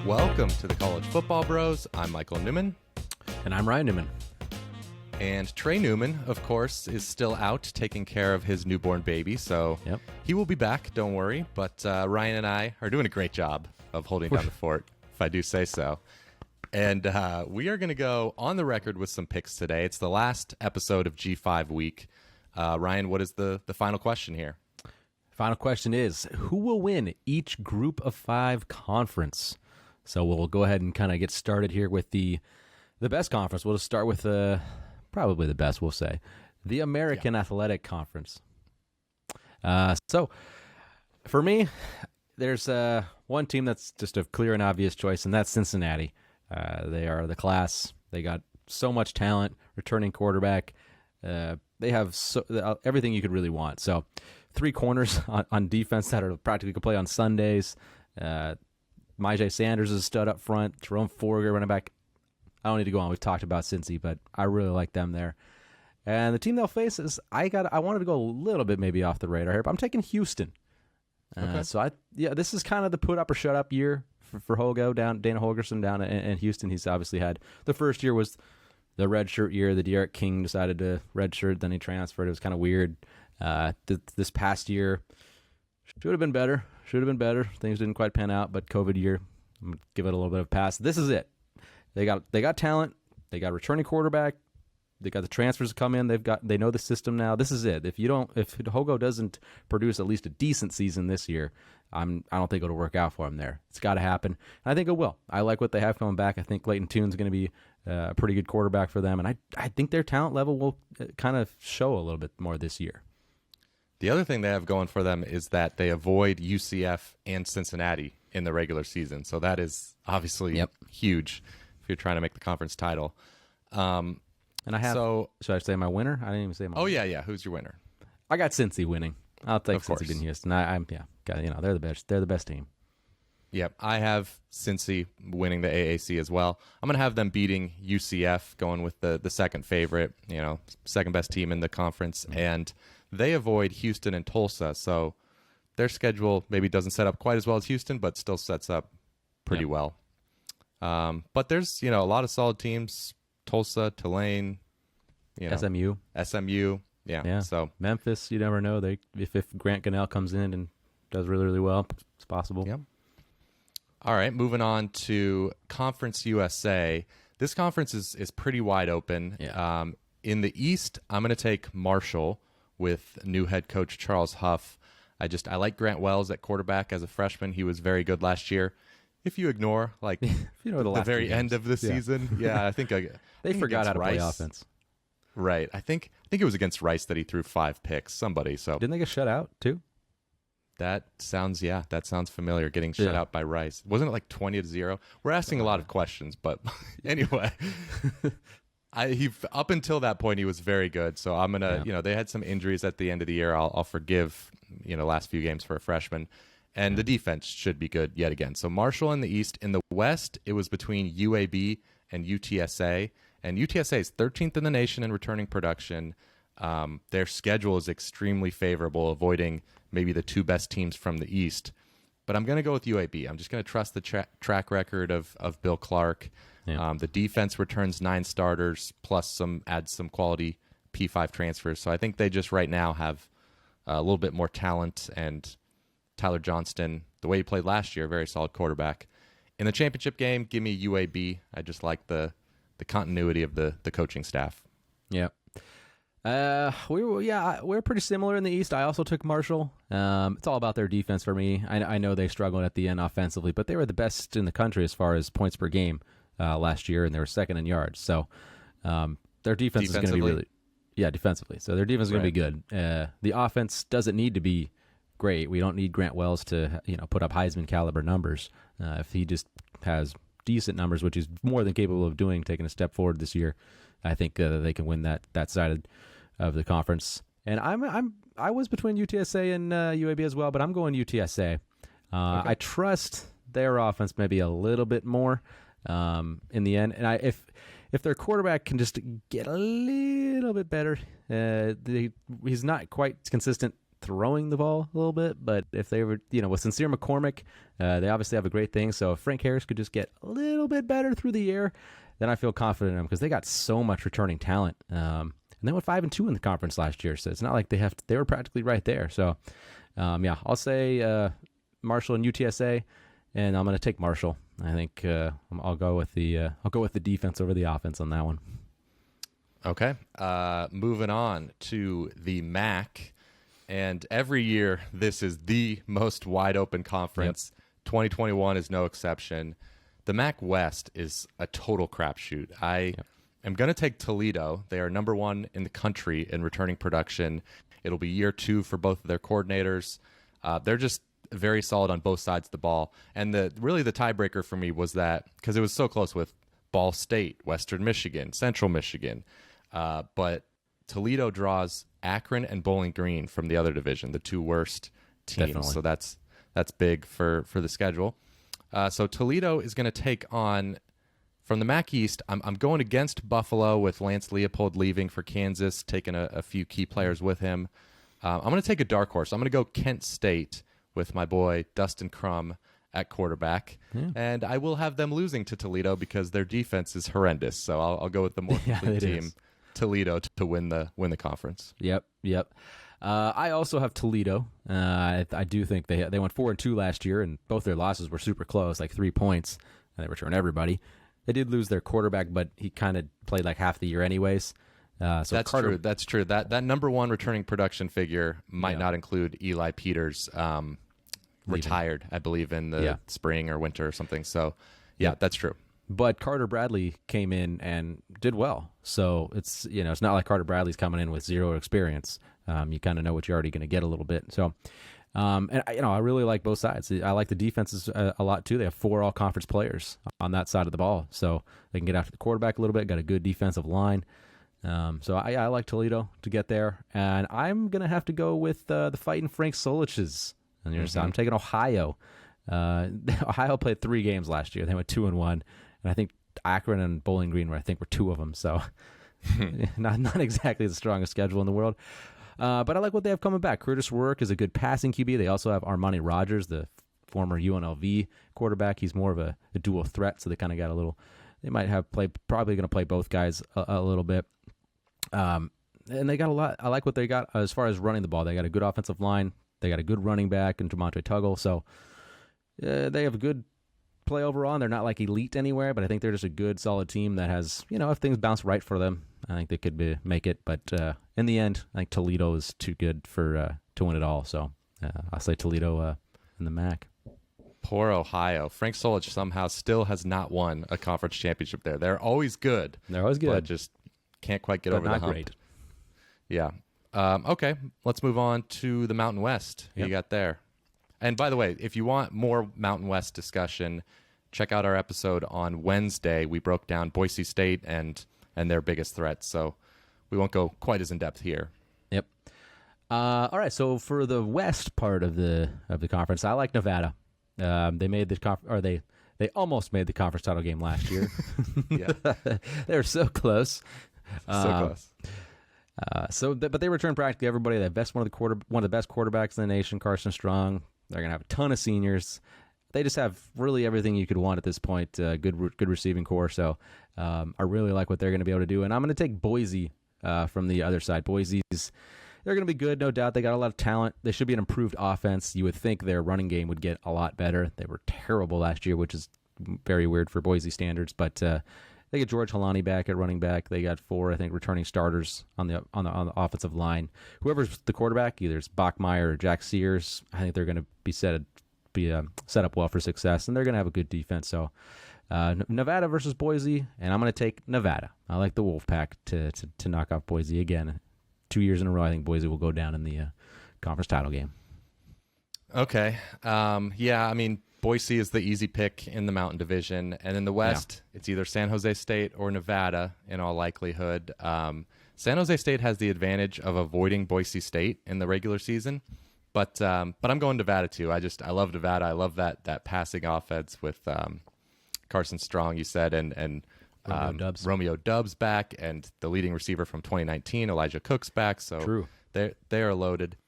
Welcome to the College Football Bros. I'm Michael Newman. And I'm Ryan Newman. And Trey Newman, of course, is still out taking care of his newborn baby, so He will be back, don't worry. But Ryan and I are doing a great job of holding down the fort, if I do say so. And we are going to go on the record with some picks today. It's the last episode of G5 week. Ryan, what is the final question here? Final question is, who will win each group of five conference? So we'll go ahead and kind of get started here with the best conference. We'll just start with probably the best, we'll say, the American Athletic Conference. So for me, there's one team that's just a clear and obvious choice, and that's Cincinnati. They are the class. They got so much talent, returning quarterback. They have everything you could really want. So 3 corners on defense that are practically could play on Sundays. Myjai Sanders is a stud up front. Jerome Forger, running back. I don't need to go on. We've talked about Cincy, but I really like them there. And the team they'll face is I wanted to go a little bit maybe off the radar here, but I'm taking Houston. Okay. So this is kind of the put up or shut up year for Holgo Dana Holgorsen down in Houston. He's obviously had the first year was the redshirt year. The Derek King decided to redshirt, then he transferred. It was kind of weird. This past year should have been better. Things didn't quite pan out, but COVID year, I'm gonna give it a little bit of a pass. This is it. They got talent. They got a returning quarterback. They got the transfers come in. They know the system now. This is it. If Hogo doesn't produce at least a decent season this year, I don't think it'll work out for him there. It's got to happen. And I think it will. I like what they have coming back. I think Clayton Tune's going to be a pretty good quarterback for them, and I think their talent level will kind of show a little bit more this year. The other thing they have going for them is that they avoid UCF and Cincinnati in the regular season. So that is obviously huge if you're trying to make the conference title. And I have. So should I say my winner? I didn't even say my. Oh winner. yeah. Who's your winner? I got Cincy winning. I'll take Cincy beating Houston. They're the best. They're the best team. Yep, I have Cincy winning the AAC as well. I'm going to have them beating UCF, going with the second favorite, second best team in the conference, and they avoid Houston and Tulsa, so their schedule maybe doesn't set up quite as well as Houston, but still sets up pretty well. But there's a lot of solid teams: Tulsa, Tulane, SMU. Yeah. So Memphis, you never know. If Grant Gunnell comes in and does really, really well, it's possible. Yep. All right, moving on to Conference USA. This conference is pretty wide open. Yeah. In the East, I'm going to take Marshall with new head coach Charles Huff. I like Grant Wells at quarterback as a freshman. He was very good last year. If you ignore the very end of the season, I think they forgot how to play offense. Right. I think it was against Rice that he threw 5 picks. Somebody. So didn't they get shut out too? That sounds familiar. Getting shut out by Rice. Wasn't it like 20-0? We're asking a lot of questions, but anyway, up until that point he was very good. So I'm gonna, they had some injuries at the end of the year. I'll forgive, last few games for a freshman, and the defense should be good yet again. So Marshall in the East. In the West, it was between UAB and UTSA, and UTSA is 13th in the nation in returning production. Their schedule is extremely favorable, avoiding maybe the 2 best teams from the East. But I'm going to go with UAB. I'm just going to trust the track record of Bill Clark. Yeah. The defense returns 9 starters, plus adds some quality P5 transfers. So I think they just right now have a little bit more talent. And Tyler Johnston, the way he played last year, very solid quarterback. In the championship game, give me UAB. I just like the continuity of the coaching staff. Yeah. We're pretty similar in the East. I also took Marshall. It's all about their defense for me. I know they struggled at the end offensively, but they were the best in the country as far as points per game last year, and they were second in yards. So their defense is going to be really, defensively. So their defense is going to be good. The offense doesn't need to be great. We don't need Grant Wells to put up Heisman caliber numbers. If he just has decent numbers, which he's more than capable of doing, taking a step forward this year, I think they can win that side of the conference. And I was between UTSA and UAB as well, but I'm going UTSA. Okay. I trust their offense maybe a little bit more in the end. And if their quarterback can just get a little bit better, he's not quite consistent throwing the ball a little bit, but if they were, with Sincere McCormick, they obviously have a great thing. So if Frank Harris could just get a little bit better through the air, then I feel confident in them because they got so much returning talent. And they went 5-2 in the conference last year, so it's not like they were practically right there. So, I'll say Marshall and UTSA, and I'm going to take Marshall. I think I'll go with the defense over the offense on that one. Okay. Moving on to the MAC. And every year, this is the most wide open conference. Yep. 2021 is no exception. The MAC West is a total crapshoot. I am going to take Toledo. They are number 1 in the country in returning production. It'll be year 2 for both of their coordinators. They're just very solid on both sides of the ball. And the tiebreaker for me was that because it was so close with Ball State, Western Michigan, Central Michigan. But Toledo draws Akron and Bowling Green from the other division, the 2 worst teams. Definitely. So that's big for the schedule. So Toledo is going to take on, from the MAC East, I'm going against Buffalo with Lance Leopold leaving for Kansas, taking a few key players with him. I'm going to take a dark horse. I'm going to go Kent State with my boy Dustin Crum at quarterback. Yeah. And I will have them losing to Toledo because their defense is horrendous. So I'll go with the more complete team, Toledo, to win the conference. Yep. I also have Toledo. I do think they went 4-2 last year, and both their losses were super close, like 3 points. And they return everybody. They did lose their quarterback, but he kind of played like half the year anyways. So that's true. That's true. That number 1 returning production figure might not include Eli Peters, retired, I believe, in the spring or winter or something. So, that's true. But Carter Bradley came in and did well. So it's it's not like Carter Bradley's coming in with zero experience. You kind of know what you're already going to get a little bit. So, and I really like both sides. I like the defenses a lot too. They have 4 all-conference players on that side of the ball, so they can get after the quarterback a little bit. Got a good defensive line. So I like Toledo to get there, and I'm gonna have to go with the fighting Frank Solich's. And I'm taking Ohio. Ohio played 3 games last year. They went 2-1, and I think Akron and Bowling Green were 2 of them. So not exactly the strongest schedule in the world. But I like what they have coming back. Curtis Work is a good passing QB. They also have Armani Rogers, the former UNLV quarterback. He's more of a dual threat, so they kind of got a little. They might have probably going to play both guys a little bit. And they got a lot. I like what they got as far as running the ball. They got a good offensive line. They got a good running back in Tremonte Tuggle. So they have a good play overall. And they're not like elite anywhere, but I think they're just a good, solid team that has, if things bounce right for them, I think they could make it. But in the end, I think Toledo is too good to win it all. So I'll say Toledo in the MAC. Poor Ohio. Frank Solich somehow still has not won a conference championship there. They're always good. But just can't quite get over the hump. Not great. Yeah. Okay, let's move on to the Mountain West. Who you got there? And by the way, if you want more Mountain West discussion, check out our episode on Wednesday. We broke down Boise State and their biggest threats, so we won't go quite as in-depth here. Yep. All right, so for the West part of the conference, I like Nevada. They made the they almost made the conference title game last year. They were so close. But they returned practically everybody. They have one of the best quarterbacks in the nation, Carson Strong. They're gonna have a ton of seniors. They just have really everything you could want at this point. Good receiving core. So I really like what they're going to be able to do. And I'm going to take Boise from the other side. They're going to be good, no doubt. They got a lot of talent. They should be an improved offense. You would think their running game would get a lot better. They were terrible last year, which is very weird for Boise standards. But they get George Halani back at running back. They got 4, I think, returning starters on the offensive line. Whoever's the quarterback, either it's Bachmeyer or Jack Sears, I think they're going to be set up well for success, and they're going to have a good defense. So Nevada versus Boise, and I'm going to take Nevada. I like the Wolfpack to knock off Boise again. 2 years in a row, I think Boise will go down in the conference title game. Okay. Boise is the easy pick in the Mountain Division. And in the West, it's either San Jose State or Nevada in all likelihood. San Jose State has the advantage of avoiding Boise State in the regular season. But I'm going Nevada too. I love Nevada. I love that passing offense with Carson Strong, you said, and Romeo Dubs back, and the leading receiver from 2019, Elijah Cook's back. So True. They are loaded.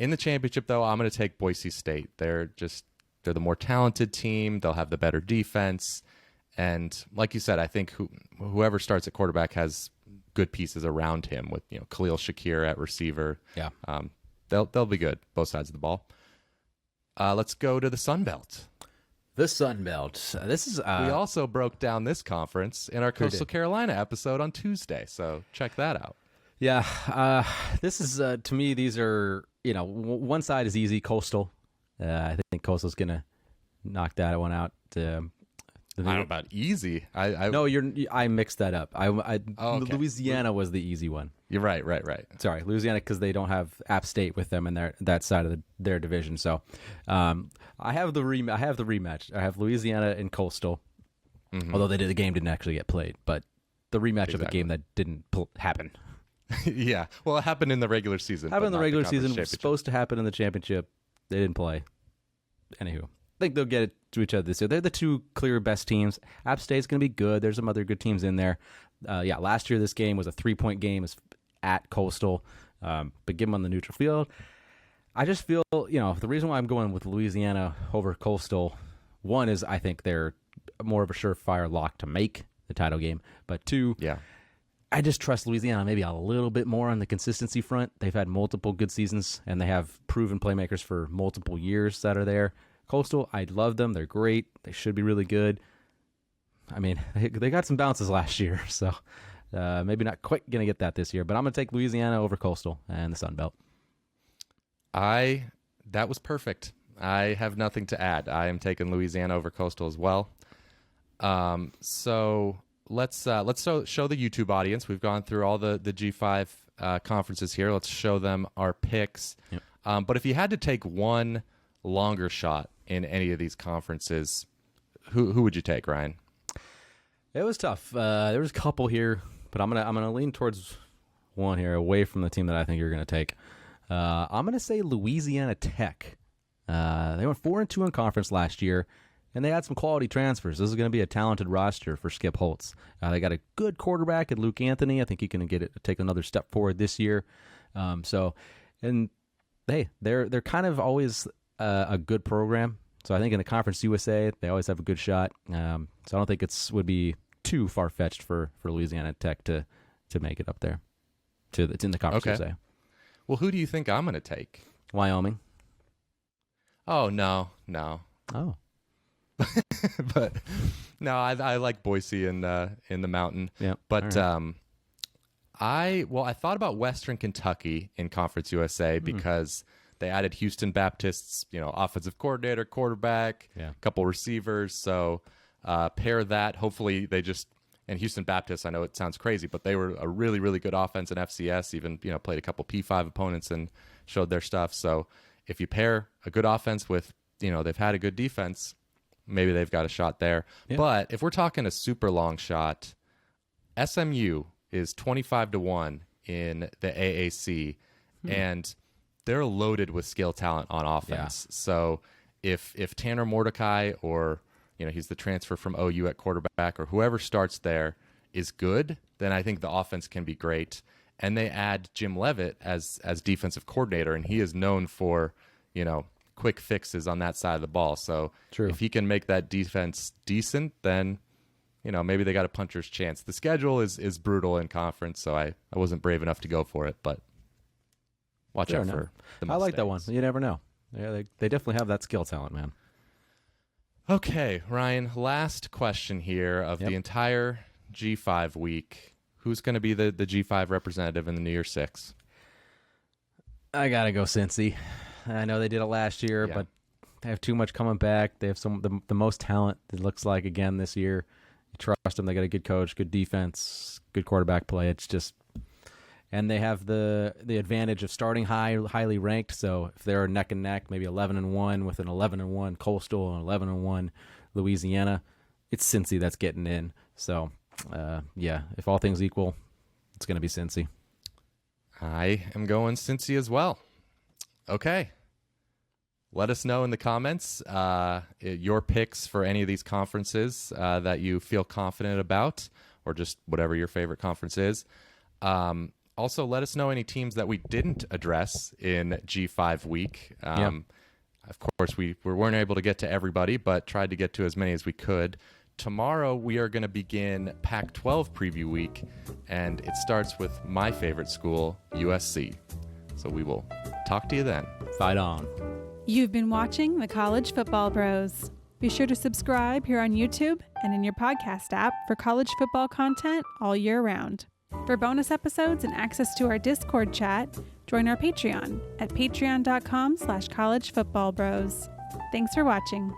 In the championship, though, I'm going to take Boise State. They're the more talented team. They'll have the better defense. And like you said, I think whoever starts at quarterback has good pieces around him with, Khalil Shakir at receiver. Yeah. They'll be good, both sides of the ball. Let's go to the Sun Belt. The Sun Belt. This is we also broke down this conference in our Coastal Carolina episode on Tuesday, so check that out. Yeah, this is to me. These are one side is easy, Coastal. I think Coastal's gonna knock that one out. I don't know about easy. No, I mixed that up. Okay. Louisiana was the easy one. You're right. Sorry, Louisiana, because they don't have App State with them in that side of their division. So, I have the rematch. I have Louisiana and Coastal. Mm-hmm. Although the game didn't actually get played, but the rematch of a game that didn't happen. Yeah, well, it happened in the regular season. Happened in the regular season. Was supposed to happen in the championship. They didn't play. Anywho, I think they'll get it to each other this year. They're the two clear best teams. App State's going to be good. There's some other good teams in there. Last year this game was a 3-point game. It's at Coastal, but give them on the neutral field. I just feel, the reason why I'm going with Louisiana over Coastal, one is I think they're more of a surefire lock to make the title game, but two, I just trust Louisiana maybe a little bit more on the consistency front. They've had multiple good seasons, and they have proven playmakers for multiple years that are there. Coastal, I love them. They're great. They should be really good. I mean, they got some bounces last year, so maybe not quite going to get that this year. But I'm going to take Louisiana over Coastal and the Sun Belt. That was perfect. I have nothing to add. I am taking Louisiana over Coastal as well. So let's show the YouTube audience. We've gone through all the G5 conferences here. Let's show them our picks. Yep. But if you had to take one longer shot in any of these conferences, who would you take, Ryan? It was tough. There was a couple here, but I'm gonna lean towards one here, away from the team that I think you're gonna take. I'm gonna say Louisiana Tech. They went 4-2 in conference last year, and they had some quality transfers. This is going to be a talented roster for Skip Holtz. They got a good quarterback in Luke Anthony. I think he can take another step forward this year. And they're kind of always a good program. So I think in the Conference USA, they always have a good shot. So I don't think would be too far-fetched for Louisiana Tech to make it up there. It's in the Conference USA. Well, who do you think I'm going to take? Wyoming. Oh, no. Oh. But no, I like Boise in the mountain. Yeah. But right. I thought about Western Kentucky in Conference USA because they added Houston Baptist's, offensive coordinator, quarterback, a couple receivers. So pair that. Hopefully and Houston Baptist, I know it sounds crazy, but they were a really, really good offense in FCS, even, played a couple P5 opponents and showed their stuff. So if you pair a good offense with, they've had a good defense, maybe they've got a shot there. Yeah. But if we're talking a super long shot, SMU is 25-1 in the AAC, and they're loaded with skill talent on offense. Yeah. So if Tanner Mordecai or he's the transfer from OU at quarterback or whoever starts there is good, then I think the offense can be great. And they add Jim Leavitt as defensive coordinator, and he is known for, quick fixes on that side of the ball. So if he can make that defense decent, then, maybe they got a puncher's chance. The schedule is brutal in conference, so I wasn't brave enough to go for it, but watch out for the Mustangs. I like that one. You never know. Yeah, they definitely have that skill talent, man. Okay, Ryan, last question here of the entire G5 week. Who's going to be the G5 representative in the New Year's Six? I got to go Cincy. I know they did it last year, but they have too much coming back. They have the most talent, it looks like, again this year. You trust them. They got a good coach, good defense, good quarterback play. It's just... And they have the advantage of starting highly ranked. So if they're neck and neck, maybe 11-1 with an 11-1 Coastal and 11-1 Louisiana, it's Cincy that's getting in. So, if all things equal, it's going to be Cincy. I am going Cincy as well. Okay. Let us know in the comments your picks for any of these conferences that you feel confident about, or just whatever your favorite conference is. Also, let us know any teams that we didn't address in G5 week. Of course, we weren't able to get to everybody, but tried to get to as many as we could. Tomorrow, we are going to begin Pac-12 preview week, and it starts with my favorite school, USC. So we will talk to you then. Fight on. You've been watching the College Football Bros. Be sure to subscribe here on YouTube and in your podcast app for college football content all year round. For bonus episodes and access to our Discord chat, join our Patreon at patreon.com/collegefootballbros. Thanks for watching.